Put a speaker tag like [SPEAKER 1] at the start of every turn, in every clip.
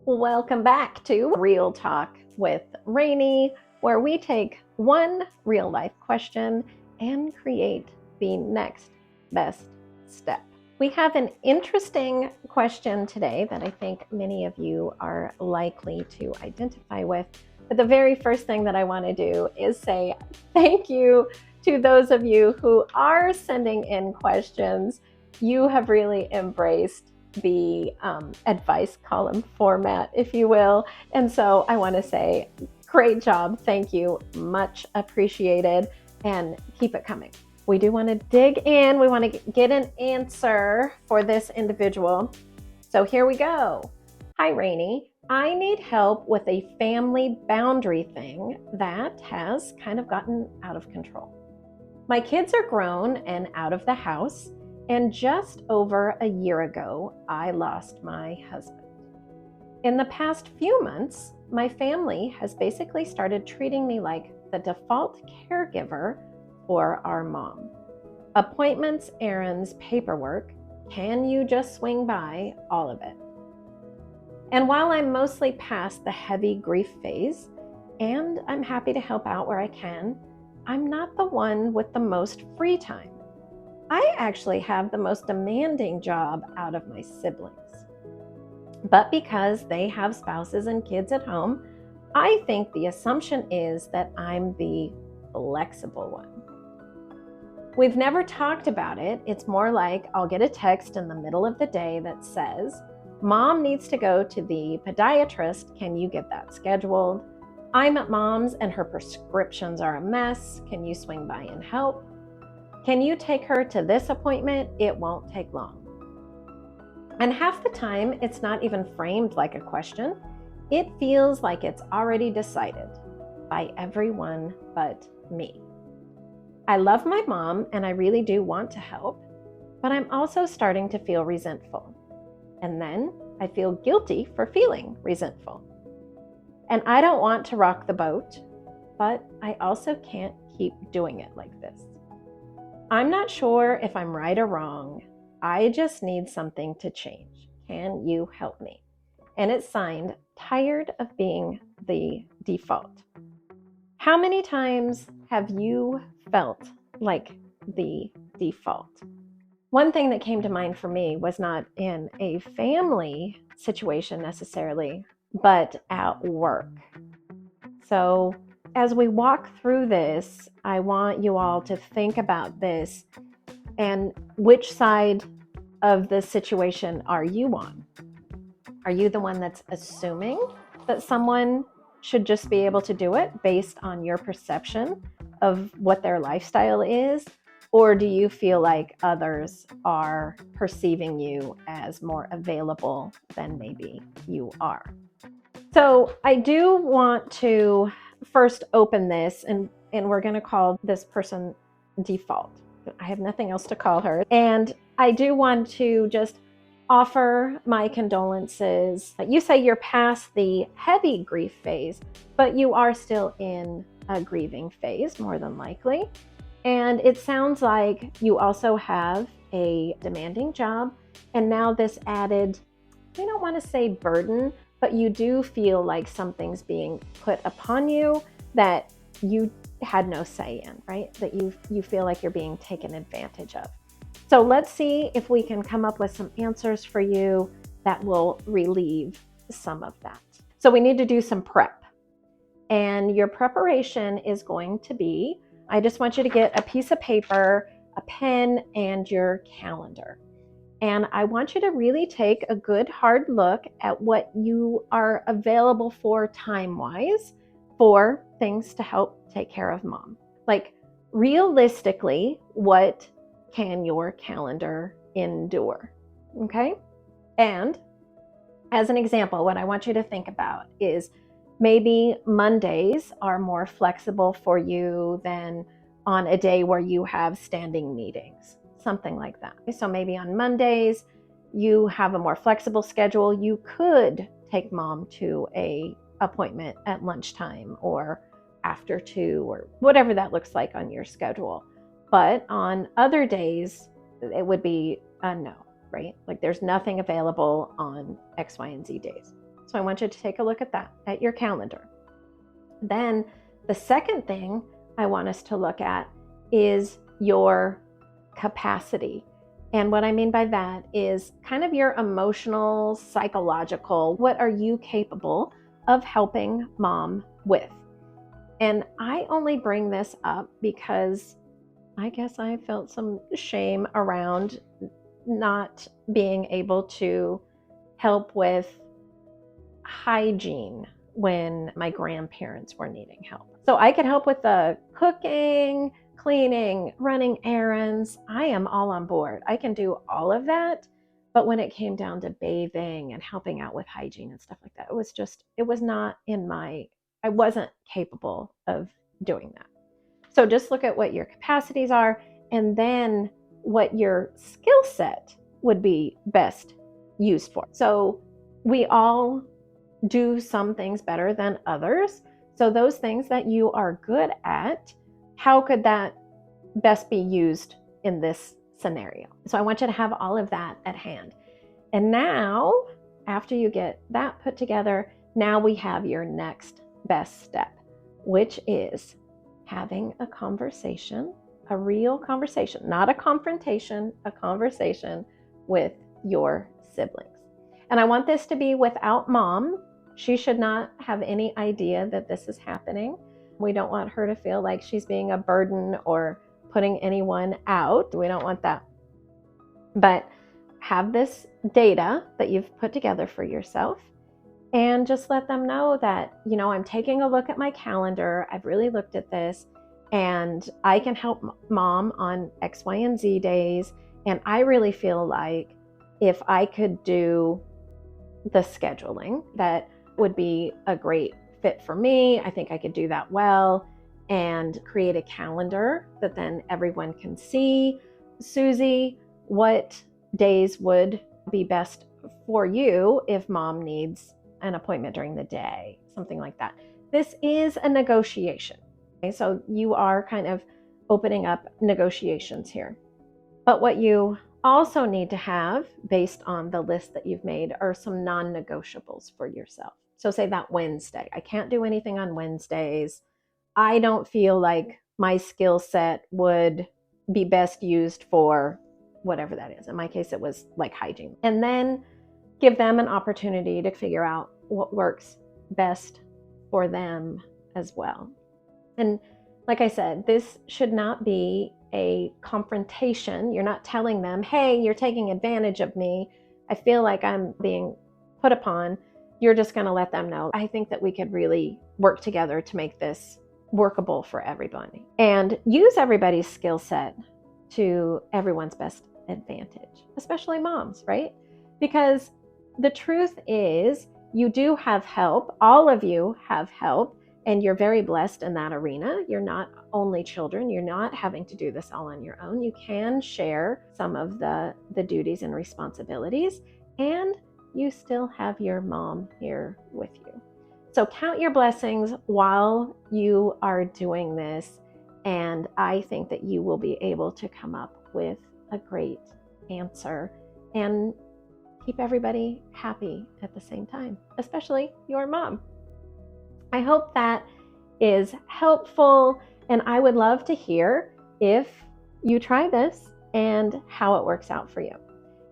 [SPEAKER 1] Welcome back to Real Talk with Raini, where we take one real life question and create the next best step. We have an interesting question today that I think many of you are likely to identify with. But the very first thing that I want to do is say thank you to those of you who are sending in questions. You have really embraced the advice column format, if you will. And so I want to say, great job. Thank you. Much appreciated. And keep it coming. We do want to dig in. We want to get an answer for this individual. So here we go. Hi, Rainy. I need help with a family boundary thing that has kind of gotten out of control. My kids are grown and out of the house. And just over a year ago, I lost my husband. In the past few months, my family has basically started treating me like the default caregiver for our mom. Appointments, errands, paperwork, can you just swing by, all of it. And while I'm mostly past the heavy grief phase, and I'm happy to help out where I can, I'm not the one with the most free time. I actually have the most demanding job out of my siblings. But because they have spouses and kids at home, I think the assumption is that I'm the flexible one. We've never talked about it. It's more like I'll get a text in the middle of the day that says, Mom needs to go to the podiatrist. Can you get that scheduled? I'm at Mom's and her prescriptions are a mess. Can you swing by and help? Can you take her to this appointment? It won't take long. And half the time, it's not even framed like a question. It feels like it's already decided by everyone but me. I love my mom and I really do want to help, but I'm also starting to feel resentful. And then I feel guilty for feeling resentful. And I don't want to rock the boat, but I also can't keep doing it like this. I'm not sure if I'm right or wrong. I just need something to change. Can you help me? And it's signed, Tired of Being the Default. How many times have you felt like the default? One thing that came to mind for me was not in a family situation necessarily, but at work. So as we walk through this, I want you all to think about this and which side of the situation are you on? Are you the one that's assuming that someone should just be able to do it based on your perception of what their lifestyle is? Or do you feel like others are perceiving you as more available than maybe you are? So I do want to first open this, and we're going to call this person default. I have nothing else to call her. And I do want to just offer my condolences. You say you're past the heavy grief phase, but you are still in a grieving phase, more than likely. And it sounds like you also have a demanding job. And now this added, I don't want to say burden, but you do feel like something's being put upon you that you had no say in, right? That you feel like you're being taken advantage of. So let's see if we can come up with some answers for you that will relieve some of that. So we need to do some prep. And your preparation is going to be, I just want you to get a piece of paper, a pen, and your calendar. And I want you to really take a good hard look at what you are available for time-wise for things to help take care of mom. Like realistically, what can your calendar endure? Okay? And as an example, what I want you to think about is maybe Mondays are more flexible for you than on a day where you have standing meetings. Something like that. So maybe on Mondays, you have a more flexible schedule. You could take mom to a appointment at lunchtime or after 2 or whatever that looks like on your schedule. But on other days, it would be a no, right? Like there's nothing available on X, Y, and Z days. So I want you to take a look at that, at your calendar. Then the second thing I want us to look at is your capacity. And what I mean by that is kind of your emotional, psychological, what are you capable of helping mom with? And I only bring this up because I guess I felt some shame around not being able to help with hygiene when my grandparents were needing help. So I could help with the cooking, cleaning, running errands. I am all on board. I can do all of that. But when it came down to bathing and helping out with hygiene and stuff like that, it was not in I wasn't capable of doing that. So just look at what your capacities are and then what your skill set would be best used for. So we all do some things better than others. So those things that you are good at, how could that best be used in this scenario? So I want you to have all of that at hand. And now, after you get that put together, now we have your next best step, which is having a conversation, a real conversation, not a confrontation, a conversation with your siblings. And I want this to be without mom. She should not have any idea that this is happening. We don't want her to feel like she's being a burden or putting anyone out. We don't want that. But have this data that you've put together for yourself and just let them know that, I'm taking a look at my calendar. I've really looked at this and I can help mom on X, Y, and Z days. And I really feel like if I could do the scheduling, that would be a great fit for me. I think I could do that well and create a calendar that then everyone can see. Susie, what days would be best for you if mom needs an appointment during the day, something like that. This is a negotiation. Okay? So you are kind of opening up negotiations here. But what you also need to have, based on the list that you've made, are some non-negotiables for yourself. So say that Wednesday, I can't do anything on Wednesdays. I don't feel like my skill set would be best used for whatever that is. In my case, it was like hygiene. And then give them an opportunity to figure out what works best for them as well. And like I said, this should not be a confrontation. You're not telling them, hey, you're taking advantage of me. I feel like I'm being put upon. You're just going to let them know. I think that we could really work together to make this workable for everybody and use everybody's skill set to everyone's best advantage, especially moms, right? Because the truth is, you do have help. All of you have help. And you're very blessed in that arena. You're not only children. You're not having to do this all on your own. You can share some of the duties and responsibilities, and you still have your mom here with you. So count your blessings while you are doing this, and I think that you will be able to come up with a great answer and keep everybody happy at the same time, especially your mom. I hope that is helpful, and I would love to hear if you try this and how it works out for you.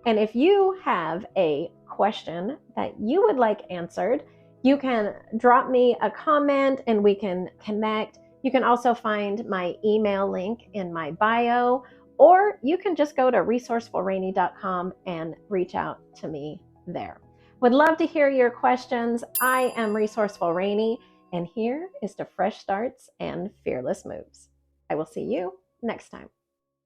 [SPEAKER 1] And if you have a question that you would like answered, you can drop me a comment and we can connect. You can also find my email link in my bio, or you can just go to resourcefulraini.com and reach out to me there. Would love to hear your questions. I am Resourceful Raini, and here is to fresh starts and fearless moves. I will see you next time.